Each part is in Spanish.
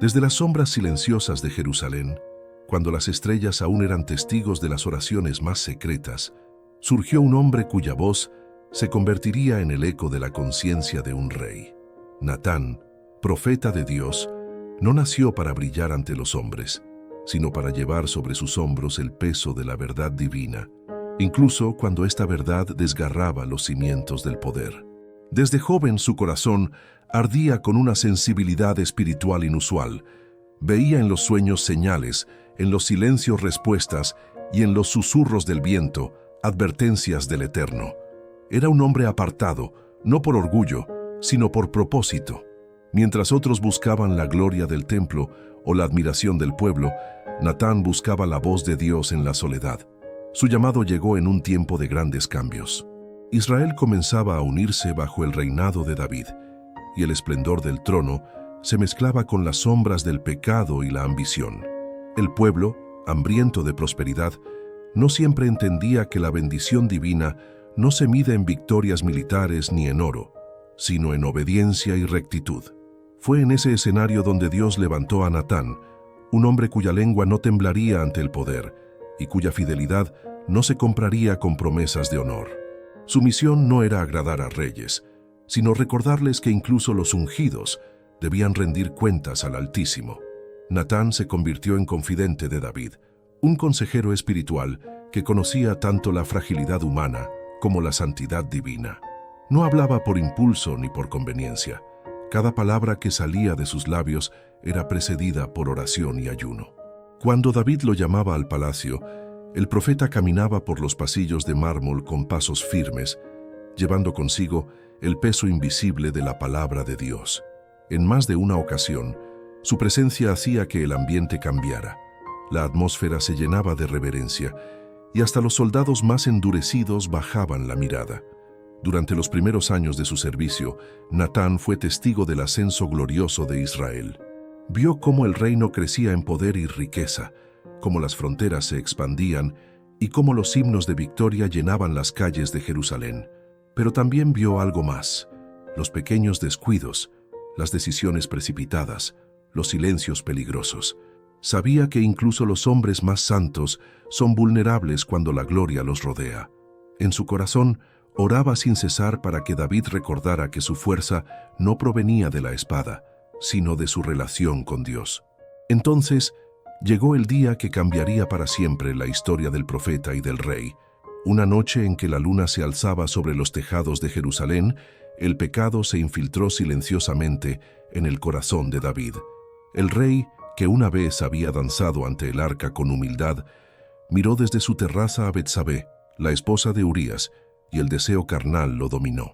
Desde las sombras silenciosas de Jerusalén, cuando las estrellas aún eran testigos de las oraciones más secretas, surgió un hombre cuya voz se convertiría en el eco de la conciencia de un rey. Natán, profeta de Dios, no nació para brillar ante los hombres, sino para llevar sobre sus hombros el peso de la verdad divina, incluso cuando esta verdad desgarraba los cimientos del poder. Desde joven su corazón ardía con una sensibilidad espiritual inusual. Veía en los sueños señales, en los silencios respuestas y en los susurros del viento advertencias del Eterno. Era un hombre apartado, no por orgullo, sino por propósito. Mientras otros buscaban la gloria del templo o la admiración del pueblo, Natán buscaba la voz de Dios en la soledad. Su llamado llegó en un tiempo de grandes cambios. Israel comenzaba a unirse bajo el reinado de David, y el esplendor del trono se mezclaba con las sombras del pecado y la ambición. El pueblo, hambriento de prosperidad, no siempre entendía que la bendición divina no se mide en victorias militares ni en oro, sino en obediencia y rectitud. Fue en ese escenario donde Dios levantó a Natán, un hombre cuya lengua no temblaría ante el poder y cuya fidelidad no se compraría con promesas de honor. Su misión no era agradar a reyes, sino recordarles que incluso los ungidos debían rendir cuentas al Altísimo. Natán se convirtió en confidente de David, un consejero espiritual que conocía tanto la fragilidad humana como la santidad divina. No hablaba por impulso ni por conveniencia. Cada palabra que salía de sus labios era precedida por oración y ayuno. Cuando David lo llamaba al palacio, el profeta caminaba por los pasillos de mármol con pasos firmes, llevando consigo el peso invisible de la palabra de Dios. En más de una ocasión, su presencia hacía que el ambiente cambiara. La atmósfera se llenaba de reverencia, y hasta los soldados más endurecidos bajaban la mirada. Durante los primeros años de su servicio, Natán fue testigo del ascenso glorioso de Israel. Vio cómo el reino crecía en poder y riqueza, cómo las fronteras se expandían y cómo los himnos de victoria llenaban las calles de Jerusalén. Pero también vio algo más: los pequeños descuidos, las decisiones precipitadas, los silencios peligrosos. Sabía que incluso los hombres más santos son vulnerables cuando la gloria los rodea. En su corazón, oraba sin cesar para que David recordara que su fuerza no provenía de la espada, sino de su relación con Dios. Entonces, llegó el día que cambiaría para siempre la historia del profeta y del rey. Una noche en que la luna se alzaba sobre los tejados de Jerusalén, el pecado se infiltró silenciosamente en el corazón de David. El rey, que una vez había danzado ante el arca con humildad, miró desde su terraza a Betsabé, la esposa de Urías, y el deseo carnal lo dominó.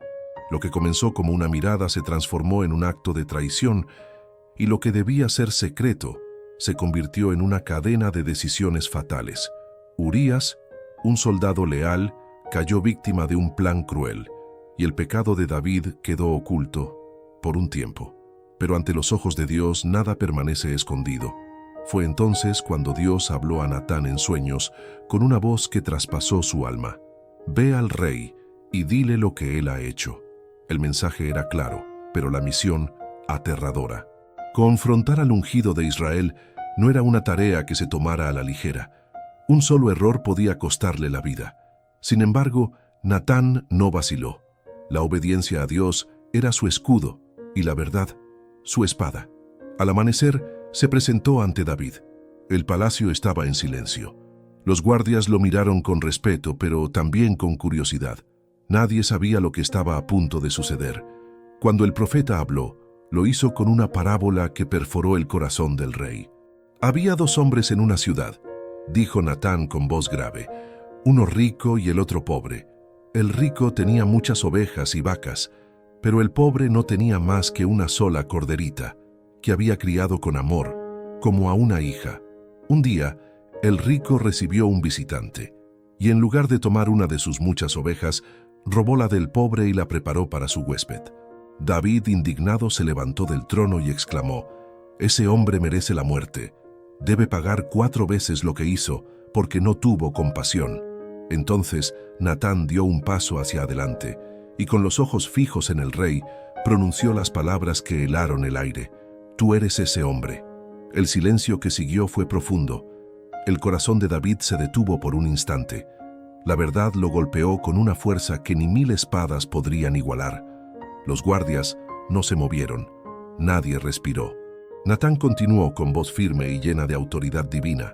Lo que comenzó como una mirada se transformó en un acto de traición, y lo que debía ser secreto se convirtió en una cadena de decisiones fatales. Urías, un soldado leal, cayó víctima de un plan cruel, y el pecado de David quedó oculto por un tiempo. Pero ante los ojos de Dios nada permanece escondido. Fue entonces cuando Dios habló a Natán en sueños con una voz que traspasó su alma. Ve al rey y dile lo que él ha hecho. El mensaje era claro, pero la misión aterradora. Confrontar al ungido de Israel no era una tarea que se tomara a la ligera. Un solo error podía costarle la vida. Sin embargo, Natán no vaciló. La obediencia a Dios era su escudo y la verdad, su espada. Al amanecer, se presentó ante David. El palacio estaba en silencio. Los guardias lo miraron con respeto, pero también con curiosidad. Nadie sabía lo que estaba a punto de suceder. Cuando el profeta habló, lo hizo con una parábola que perforó el corazón del rey. Había dos hombres en una ciudad, dijo Natán con voz grave, uno rico y el otro pobre. El rico tenía muchas ovejas y vacas, pero el pobre no tenía más que una sola corderita, que había criado con amor, como a una hija. Un día, el rico recibió un visitante, y en lugar de tomar una de sus muchas ovejas, robó la del pobre y la preparó para su huésped. David, indignado, se levantó del trono y exclamó: «Ese hombre merece la muerte. Debe pagar 4 veces lo que hizo, porque no tuvo compasión». Entonces, Natán dio un paso hacia adelante, y con los ojos fijos en el rey, pronunció las palabras que helaron el aire: «Tú eres ese hombre». El silencio que siguió fue profundo. El corazón de David se detuvo por un instante. La verdad lo golpeó con una fuerza que ni 1000 espadas podrían igualar. Los guardias no se movieron. Nadie respiró. Natán continuó con voz firme y llena de autoridad divina.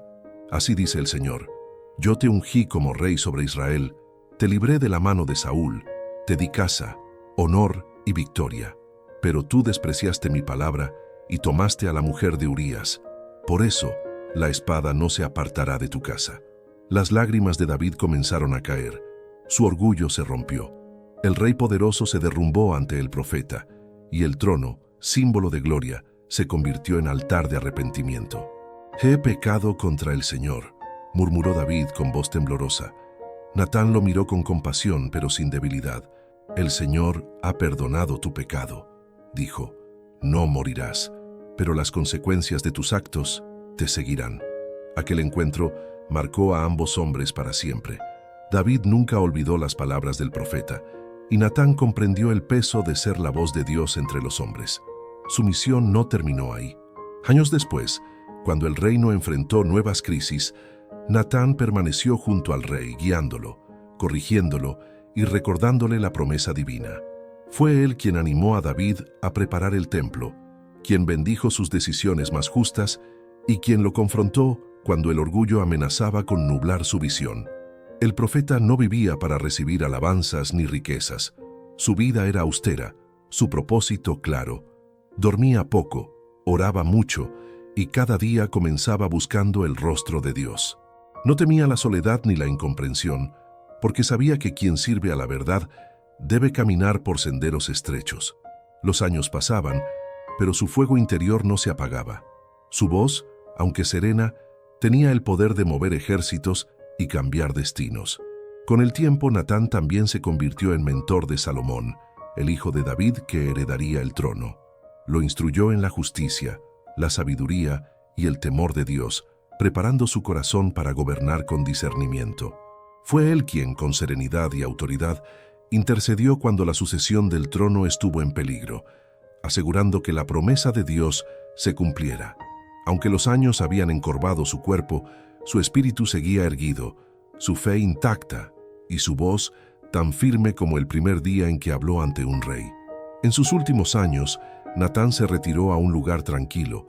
Así dice el Señor: yo te ungí como rey sobre Israel, te libré de la mano de Saúl, te di casa, honor y victoria. Pero tú despreciaste mi palabra y tomaste a la mujer de Urías. Por eso, la espada no se apartará de tu casa. Las lágrimas de David comenzaron a caer. Su orgullo se rompió. El rey poderoso se derrumbó ante el profeta, y el trono, símbolo de gloria, se convirtió en altar de arrepentimiento. He pecado contra el Señor, murmuró David con voz temblorosa. Natán lo miró con compasión, pero sin debilidad. El Señor ha perdonado tu pecado, dijo. No morirás, pero las consecuencias de tus actos te seguirán. Aquel encuentro marcó a ambos hombres para siempre. David nunca olvidó las palabras del profeta, y Natán comprendió el peso de ser la voz de Dios entre los hombres. Su misión no terminó ahí. Años después, cuando el reino enfrentó nuevas crisis, Natán permaneció junto al rey, guiándolo, corrigiéndolo y recordándole la promesa divina. Fue él quien animó a David a preparar el templo, quien bendijo sus decisiones más justas y quien lo confrontó cuando el orgullo amenazaba con nublar su visión. El profeta no vivía para recibir alabanzas ni riquezas. Su vida era austera, su propósito claro. Dormía poco, oraba mucho y cada día comenzaba buscando el rostro de Dios. No temía la soledad ni la incomprensión, porque sabía que quien sirve a la verdad debe caminar por senderos estrechos. Los años pasaban, pero su fuego interior no se apagaba. Su voz, aunque serena, tenía el poder de mover ejércitos y cambiar destinos. Con el tiempo, Natán también se convirtió en mentor de Salomón, el hijo de David que heredaría el trono. Lo instruyó en la justicia, la sabiduría y el temor de Dios, preparando su corazón para gobernar con discernimiento. Fue él quien, con serenidad y autoridad, intercedió cuando la sucesión del trono estuvo en peligro, asegurando que la promesa de Dios se cumpliera. Aunque los años habían encorvado su cuerpo, su espíritu seguía erguido, su fe intacta y su voz tan firme como el primer día en que habló ante un rey. En sus últimos años, Natán se retiró a un lugar tranquilo,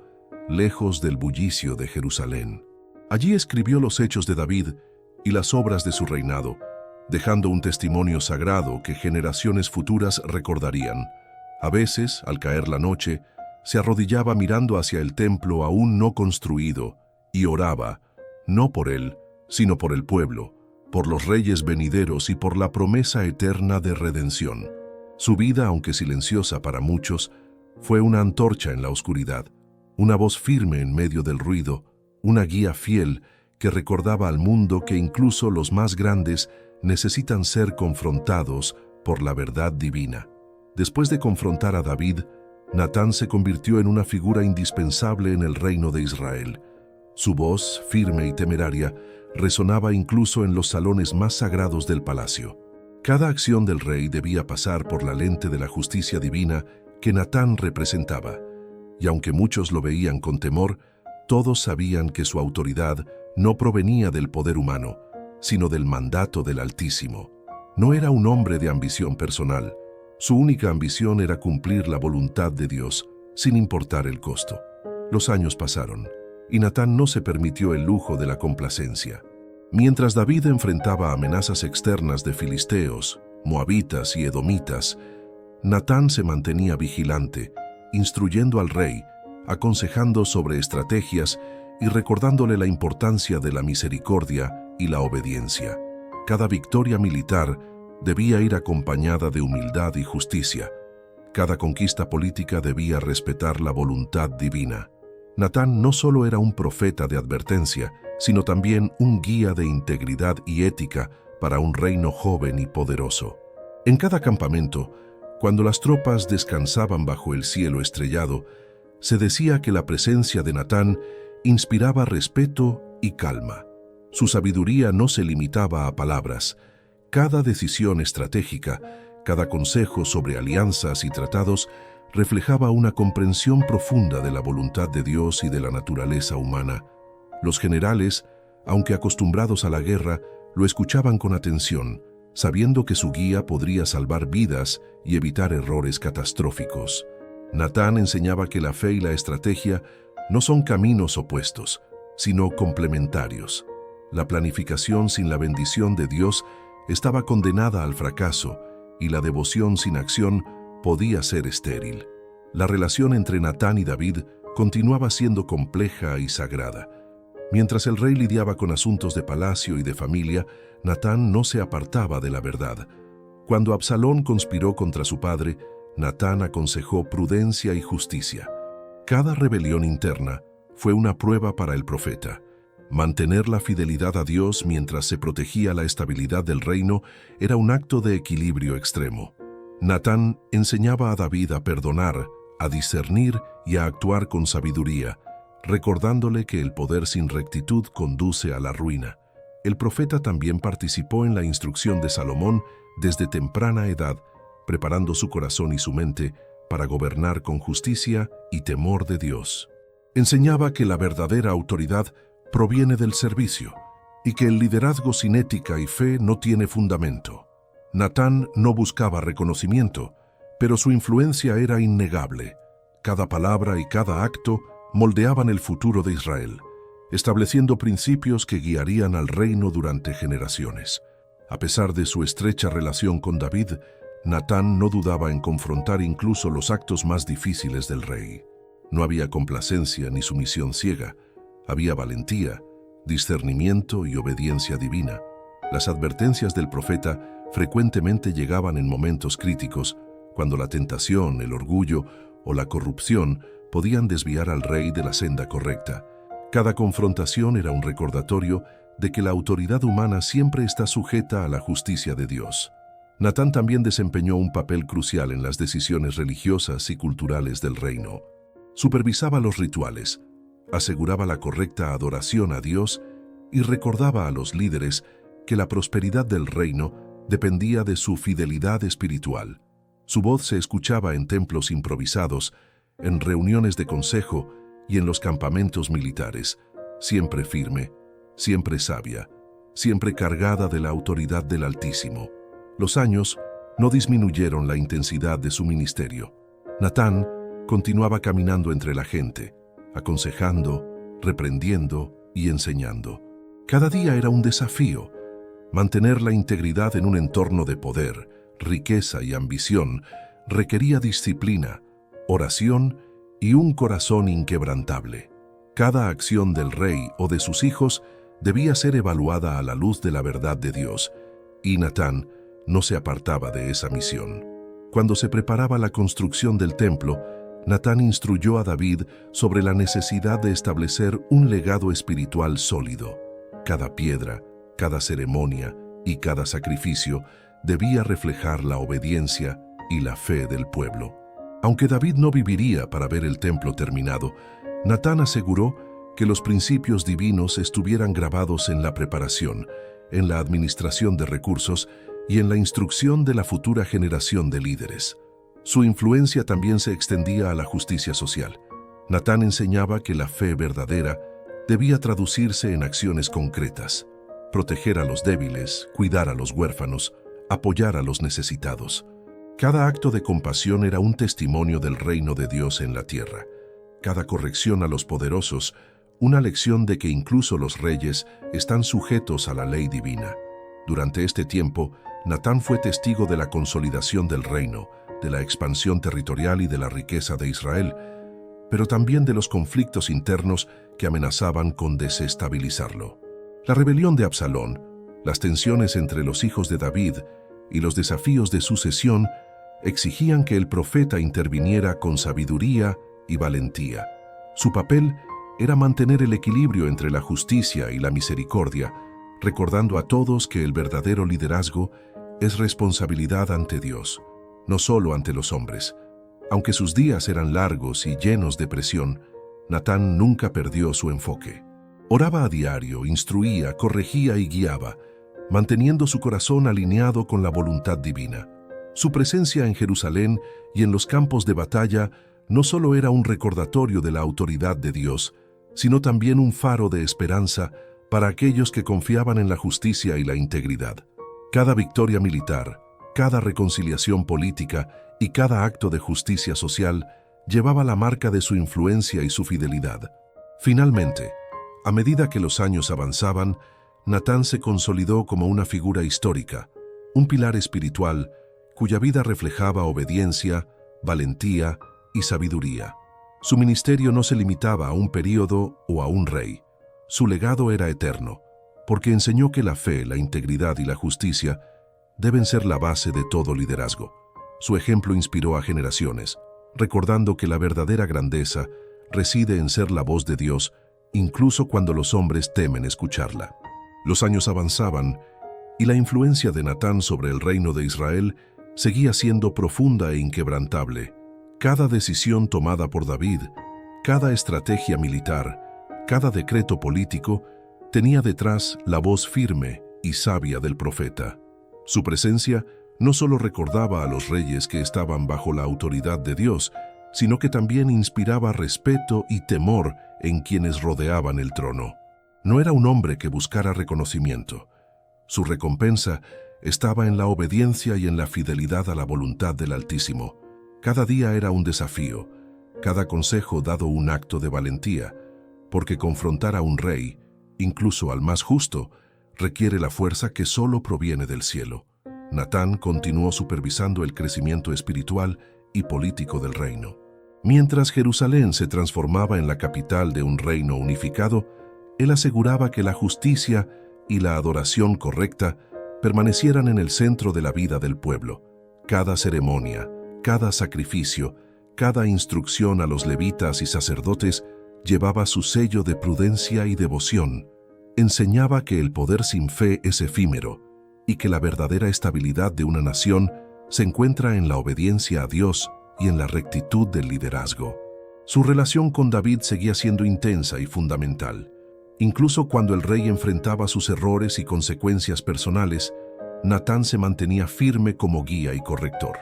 lejos del bullicio de Jerusalén. Allí escribió los hechos de David y las obras de su reinado, dejando un testimonio sagrado que generaciones futuras recordarían. A veces, al caer la noche, se arrodillaba mirando hacia el templo aún no construido y oraba, no por él, sino por el pueblo, por los reyes venideros y por la promesa eterna de redención. Su vida, aunque silenciosa para muchos, fue una antorcha en la oscuridad, una voz firme en medio del ruido, una guía fiel que recordaba al mundo que incluso los más grandes necesitan ser confrontados por la verdad divina. Después de confrontar a David, Natán se convirtió en una figura indispensable en el reino de Israel. Su voz, firme y temeraria, resonaba incluso en los salones más sagrados del palacio. Cada acción del rey debía pasar por la lente de la justicia divina que Natán representaba, y aunque muchos lo veían con temor, todos sabían que su autoridad no provenía del poder humano, sino del mandato del Altísimo. No era un hombre de ambición personal. Su única ambición era cumplir la voluntad de Dios, sin importar el costo. Los años pasaron, y Natán no se permitió el lujo de la complacencia. Mientras David enfrentaba amenazas externas de filisteos, moabitas y edomitas, Natán se mantenía vigilante, instruyendo al rey, aconsejando sobre estrategias y recordándole la importancia de la misericordia y la obediencia. Cada victoria militar debía ir acompañada de humildad y justicia. Cada conquista política debía respetar la voluntad divina. Natán no solo era un profeta de advertencia, sino también un guía de integridad y ética para un reino joven y poderoso. En cada campamento, cuando las tropas descansaban bajo el cielo estrellado, se decía que la presencia de Natán inspiraba respeto y calma. Su sabiduría no se limitaba a palabras. Cada decisión estratégica, cada consejo sobre alianzas y tratados reflejaba una comprensión profunda de la voluntad de Dios y de la naturaleza humana. Los generales, aunque acostumbrados a la guerra, lo escuchaban con atención, sabiendo que su guía podría salvar vidas y evitar errores catastróficos. Natán enseñaba que la fe y la estrategia no son caminos opuestos, sino complementarios. La planificación sin la bendición de Dios estaba condenada al fracaso y la devoción sin acción podía ser estéril. La relación entre Natán y David continuaba siendo compleja y sagrada. Mientras el rey lidiaba con asuntos de palacio y de familia, Natán no se apartaba de la verdad. Cuando Absalón conspiró contra su padre, Natán aconsejó prudencia y justicia. Cada rebelión interna fue una prueba para el profeta. Mantener la fidelidad a Dios mientras se protegía la estabilidad del reino era un acto de equilibrio extremo. Natán enseñaba a David a perdonar, a discernir y a actuar con sabiduría, recordándole que el poder sin rectitud conduce a la ruina. El profeta también participó en la instrucción de Salomón desde temprana edad, preparando su corazón y su mente para gobernar con justicia y temor de Dios. Enseñaba que la verdadera autoridad proviene del servicio y que el liderazgo sin ética y fe no tiene fundamento. Natán no buscaba reconocimiento, pero su influencia era innegable. Cada palabra y cada acto moldeaban el futuro de Israel, estableciendo principios que guiarían al reino durante generaciones. A pesar de su estrecha relación con David, Natán no dudaba en confrontar incluso los actos más difíciles del rey. No había complacencia ni sumisión ciega, había valentía, discernimiento y obediencia divina. Las advertencias del profeta frecuentemente llegaban en momentos críticos, cuando la tentación, el orgullo o la corrupción podían desviar al rey de la senda correcta. Cada confrontación era un recordatorio de que la autoridad humana siempre está sujeta a la justicia de Dios. Natán también desempeñó un papel crucial en las decisiones religiosas y culturales del reino. Supervisaba los rituales, aseguraba la correcta adoración a Dios y recordaba a los líderes que la prosperidad del reino dependía de su fidelidad espiritual. Su voz se escuchaba en templos improvisados, en reuniones de consejo y en los campamentos militares, siempre firme, siempre sabia, siempre cargada de la autoridad del Altísimo. Los años no disminuyeron la intensidad de su ministerio. Natán continuaba caminando entre la gente, aconsejando, reprendiendo y enseñando. Cada día era un desafío. Mantener la integridad en un entorno de poder, riqueza y ambición requería disciplina, oración y un corazón inquebrantable. Cada acción del rey o de sus hijos debía ser evaluada a la luz de la verdad de Dios, y Natán no se apartaba de esa misión. Cuando se preparaba la construcción del templo, Natán instruyó a David sobre la necesidad de establecer un legado espiritual sólido. Cada piedra, cada ceremonia y cada sacrificio debía reflejar la obediencia y la fe del pueblo. Aunque David no viviría para ver el templo terminado, Natán aseguró que los principios divinos estuvieran grabados en la preparación, en la administración de recursos y en la instrucción de la futura generación de líderes. Su influencia también se extendía a la justicia social. Natán enseñaba que la fe verdadera debía traducirse en acciones concretas: proteger a los débiles, cuidar a los huérfanos, apoyar a los necesitados. Cada acto de compasión era un testimonio del reino de Dios en la tierra. Cada corrección a los poderosos, una lección de que incluso los reyes están sujetos a la ley divina. Durante este tiempo, Natán fue testigo de la consolidación del reino, de la expansión territorial y de la riqueza de Israel, pero también de los conflictos internos que amenazaban con desestabilizarlo. La rebelión de Absalón, las tensiones entre los hijos de David y los desafíos de sucesión exigían que el profeta interviniera con sabiduría y valentía. Su papel era mantener el equilibrio entre la justicia y la misericordia, recordando a todos que el verdadero liderazgo es responsabilidad ante Dios, no solo ante los hombres. Aunque sus días eran largos y llenos de presión, Natán nunca perdió su enfoque. Oraba a diario, instruía, corregía y guiaba, manteniendo su corazón alineado con la voluntad divina. Su presencia en Jerusalén y en los campos de batalla no solo era un recordatorio de la autoridad de Dios, sino también un faro de esperanza para aquellos que confiaban en la justicia y la integridad. Cada victoria militar, cada reconciliación política y cada acto de justicia social llevaba la marca de su influencia y su fidelidad. Finalmente, a medida que los años avanzaban, Natán se consolidó como una figura histórica, un pilar espiritual cuya vida reflejaba obediencia, valentía y sabiduría. Su ministerio no se limitaba a un período o a un rey. Su legado era eterno, porque enseñó que la fe, la integridad y la justicia deben ser la base de todo liderazgo. Su ejemplo inspiró a generaciones, recordando que la verdadera grandeza reside en ser la voz de Dios, incluso cuando los hombres temen escucharla. Los años avanzaban y la influencia de Natán sobre el reino de Israel seguía siendo profunda e inquebrantable. Cada decisión tomada por David, cada estrategia militar, cada decreto político, tenía detrás la voz firme y sabia del profeta. Su presencia no solo recordaba a los reyes que estaban bajo la autoridad de Dios, sino que también inspiraba respeto y temor en quienes rodeaban el trono. No era un hombre que buscara reconocimiento. Su recompensa estaba en la obediencia y en la fidelidad a la voluntad del Altísimo. Cada día era un desafío, cada consejo dado un acto de valentía, porque confrontar a un rey, incluso al más justo, requiere la fuerza que solo proviene del cielo. Natán continuó supervisando el crecimiento espiritual y político del reino. Mientras Jerusalén se transformaba en la capital de un reino unificado, él aseguraba que la justicia y la adoración correcta permanecieran en el centro de la vida del pueblo. Cada ceremonia, cada sacrificio, cada instrucción a los levitas y sacerdotes llevaba su sello de prudencia y devoción. Enseñaba que el poder sin fe es efímero y que la verdadera estabilidad de una nación se encuentra en la obediencia a Dios y en la rectitud del liderazgo. Su relación con David seguía siendo intensa y fundamental. Incluso cuando el rey enfrentaba sus errores y consecuencias personales, Natán se mantenía firme como guía y corrector.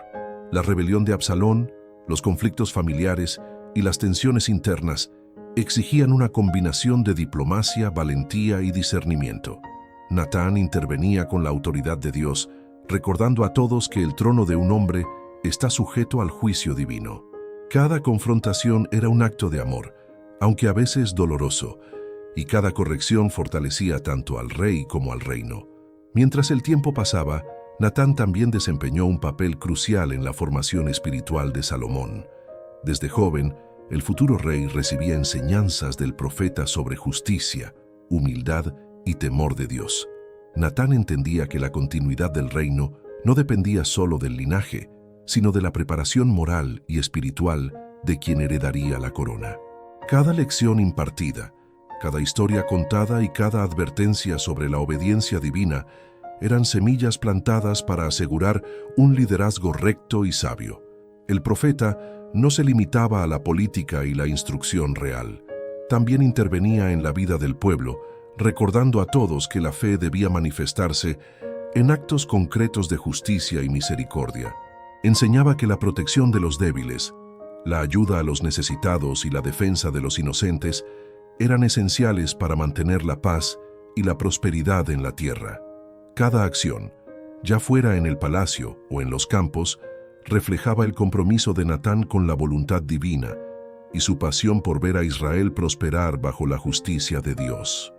La rebelión de Absalón, los conflictos familiares y las tensiones internas exigían una combinación de diplomacia, valentía y discernimiento. Natán intervenía con la autoridad de Dios, recordando a todos que el trono de un hombre está sujeto al juicio divino. Cada confrontación era un acto de amor, aunque a veces doloroso, y cada corrección fortalecía tanto al rey como al reino. Mientras el tiempo pasaba, Natán también desempeñó un papel crucial en la formación espiritual de Salomón. Desde joven, el futuro rey recibía enseñanzas del profeta sobre justicia, humildad y temor de Dios. Natán entendía que la continuidad del reino no dependía solo del linaje, sino de la preparación moral y espiritual de quien heredaría la corona. Cada lección impartida, cada historia contada y cada advertencia sobre la obediencia divina eran semillas plantadas para asegurar un liderazgo recto y sabio. El profeta no se limitaba a la política y la instrucción real. También intervenía en la vida del pueblo, recordando a todos que la fe debía manifestarse en actos concretos de justicia y misericordia. Enseñaba que la protección de los débiles, la ayuda a los necesitados y la defensa de los inocentes eran esenciales para mantener la paz y la prosperidad en la tierra. Cada acción, ya fuera en el palacio o en los campos, reflejaba el compromiso de Natán con la voluntad divina y su pasión por ver a Israel prosperar bajo la justicia de Dios.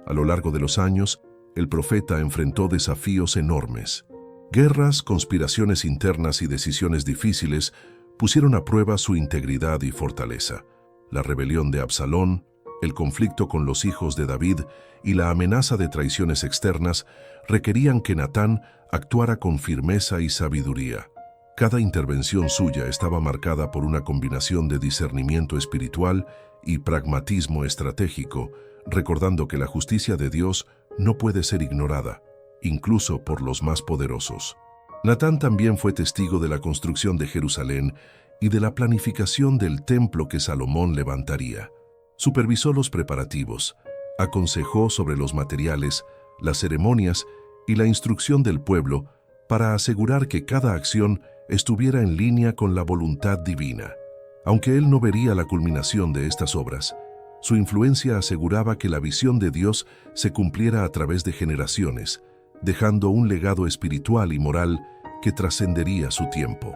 A lo largo de los años, el profeta enfrentó desafíos enormes. Guerras, conspiraciones internas y decisiones difíciles pusieron a prueba su integridad y fortaleza. La rebelión de Absalón, el conflicto con los hijos de David y la amenaza de traiciones externas requerían que Natán actuara con firmeza y sabiduría. Cada intervención suya estaba marcada por una combinación de discernimiento espiritual y pragmatismo estratégico, recordando que la justicia de Dios no puede ser ignorada, incluso por los más poderosos. Natán también fue testigo de la construcción de Jerusalén y de la planificación del templo que Salomón levantaría. Supervisó los preparativos, aconsejó sobre los materiales, las ceremonias y la instrucción del pueblo para asegurar que cada acción estuviera en línea con la voluntad divina. Aunque él no vería la culminación de estas obras, su influencia aseguraba que la visión de Dios se cumpliera a través de generaciones, dejando un legado espiritual y moral que trascendería su tiempo.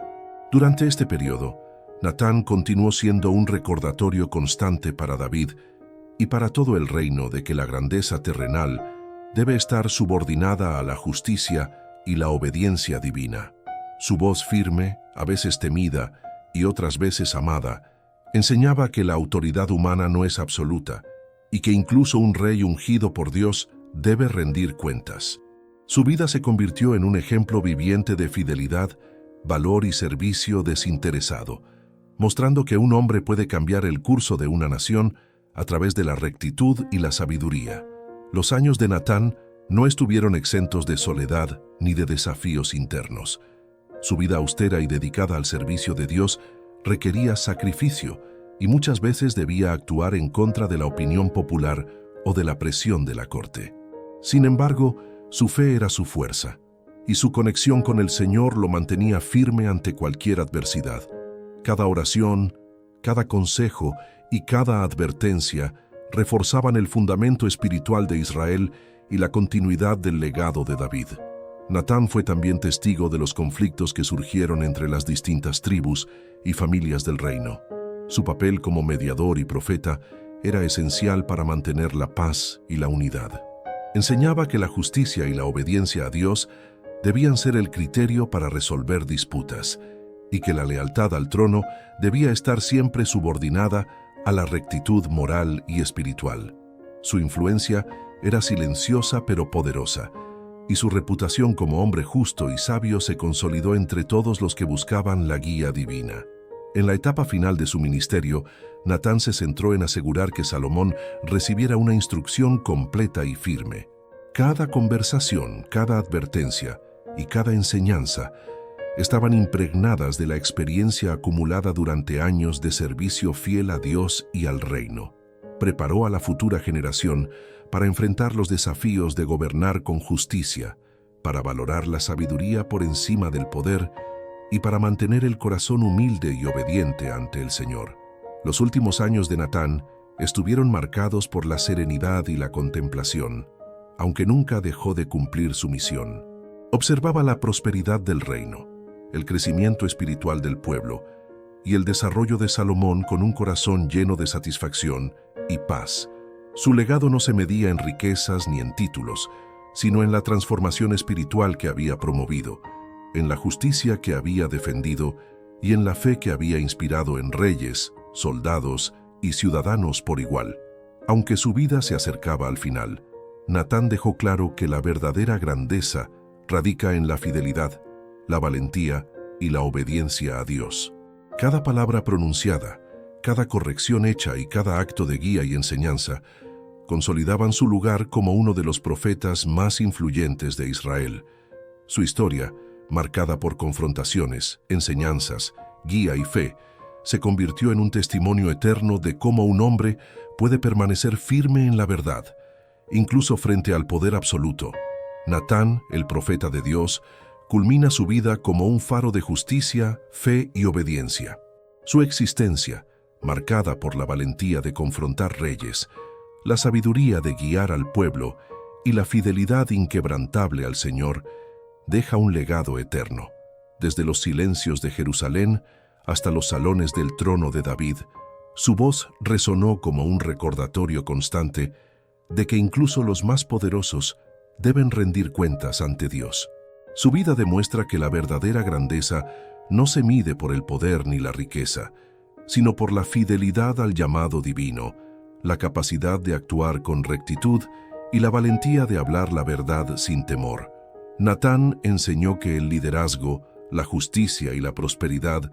Durante este periodo, Natán continuó siendo un recordatorio constante para David y para todo el reino de que la grandeza terrenal debe estar subordinada a la justicia y la obediencia divina. Su voz firme, a veces temida y otras veces amada, enseñaba que la autoridad humana no es absoluta y que incluso un rey ungido por Dios debe rendir cuentas. Su vida se convirtió en un ejemplo viviente de fidelidad, valor y servicio desinteresado, mostrando que un hombre puede cambiar el curso de una nación a través de la rectitud y la sabiduría. Los años de Natán no estuvieron exentos de soledad ni de desafíos internos. Su vida austera y dedicada al servicio de Dios requería sacrificio y muchas veces debía actuar en contra de la opinión popular o de la presión de la corte. Sin embargo, su fe era su fuerza, y su conexión con el Señor lo mantenía firme ante cualquier adversidad. Cada oración, cada consejo y cada advertencia reforzaban el fundamento espiritual de Israel y la continuidad del legado de David. Natán fue también testigo de los conflictos que surgieron entre las distintas tribus y familias del reino. Su papel como mediador y profeta era esencial para mantener la paz y la unidad. Enseñaba que la justicia y la obediencia a Dios debían ser el criterio para resolver disputas, y que la lealtad al trono debía estar siempre subordinada a la rectitud moral y espiritual. Su influencia era silenciosa pero poderosa, y su reputación como hombre justo y sabio se consolidó entre todos los que buscaban la guía divina. En la etapa final de su ministerio, Natán se centró en asegurar que Salomón recibiera una instrucción completa y firme. Cada conversación, cada advertencia y cada enseñanza estaban impregnadas de la experiencia acumulada durante años de servicio fiel a Dios y al reino. Preparó a la futura generación para enfrentar los desafíos de gobernar con justicia, para valorar la sabiduría por encima del poder y para mantener el corazón humilde y obediente ante el Señor. Los últimos años de Natán estuvieron marcados por la serenidad y la contemplación, aunque nunca dejó de cumplir su misión. Observaba la prosperidad del reino, el crecimiento espiritual del pueblo y el desarrollo de Salomón con un corazón lleno de satisfacción y paz. Su legado no se medía en riquezas ni en títulos, sino en la transformación espiritual que había promovido, en la justicia que había defendido y en la fe que había inspirado en reyes, soldados y ciudadanos por igual. Aunque su vida se acercaba al final, Natán dejó claro que la verdadera grandeza radica en la fidelidad, la valentía y la obediencia a Dios. Cada palabra pronunciada, cada corrección hecha y cada acto de guía y enseñanza consolidaban su lugar como uno de los profetas más influyentes de Israel. Su historia, marcada por confrontaciones, enseñanzas, guía y fe, se convirtió en un testimonio eterno de cómo un hombre puede permanecer firme en la verdad, incluso frente al poder absoluto. Natán, el profeta de Dios, culmina su vida como un faro de justicia, fe y obediencia. Su existencia, marcada por la valentía de confrontar reyes, la sabiduría de guiar al pueblo y la fidelidad inquebrantable al Señor, deja un legado eterno. Desde los silencios de Jerusalén hasta los salones del trono de David, su voz resonó como un recordatorio constante de que incluso los más poderosos deben rendir cuentas ante Dios. Su vida demuestra que la verdadera grandeza no se mide por el poder ni la riqueza, sino por la fidelidad al llamado divino, la capacidad de actuar con rectitud y la valentía de hablar la verdad sin temor. Natán enseñó que el liderazgo, la justicia y la prosperidad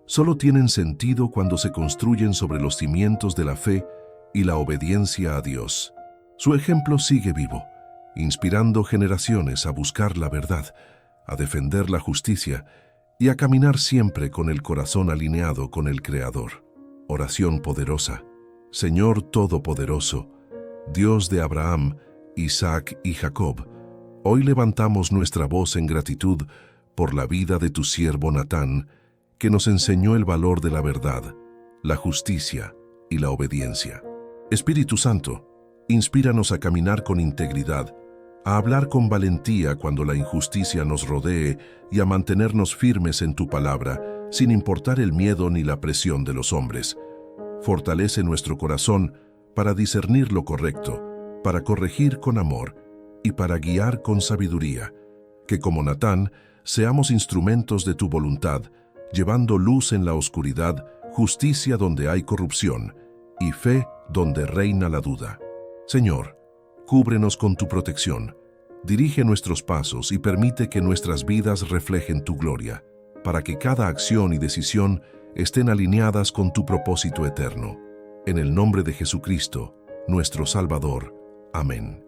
solo tienen sentido cuando se construyen sobre los cimientos de la fe y la obediencia a Dios. Su ejemplo sigue vivo, inspirando generaciones a buscar la verdad, a defender la justicia y a caminar siempre con el corazón alineado con el Creador. Oración poderosa. Señor Todopoderoso, Dios de Abraham, Isaac y Jacob, Hoy levantamos nuestra voz en gratitud por la vida de tu siervo Natán, que nos enseñó el valor de la verdad, la justicia y la obediencia. Espíritu Santo, inspíranos a caminar con integridad, a hablar con valentía cuando la injusticia nos rodee y a mantenernos firmes en tu palabra, sin importar el miedo ni la presión de los hombres. Fortalece nuestro corazón para discernir lo correcto, para corregir con amor y para guiar con sabiduría. Que como Natán, seamos instrumentos de tu voluntad, llevando luz en la oscuridad, justicia donde hay corrupción y fe donde reina la duda. Señor, cúbrenos con tu protección, dirige nuestros pasos y permite que nuestras vidas reflejen tu gloria, para que cada acción y decisión estén alineadas con tu propósito eterno. En el nombre de Jesucristo, nuestro Salvador. Amén.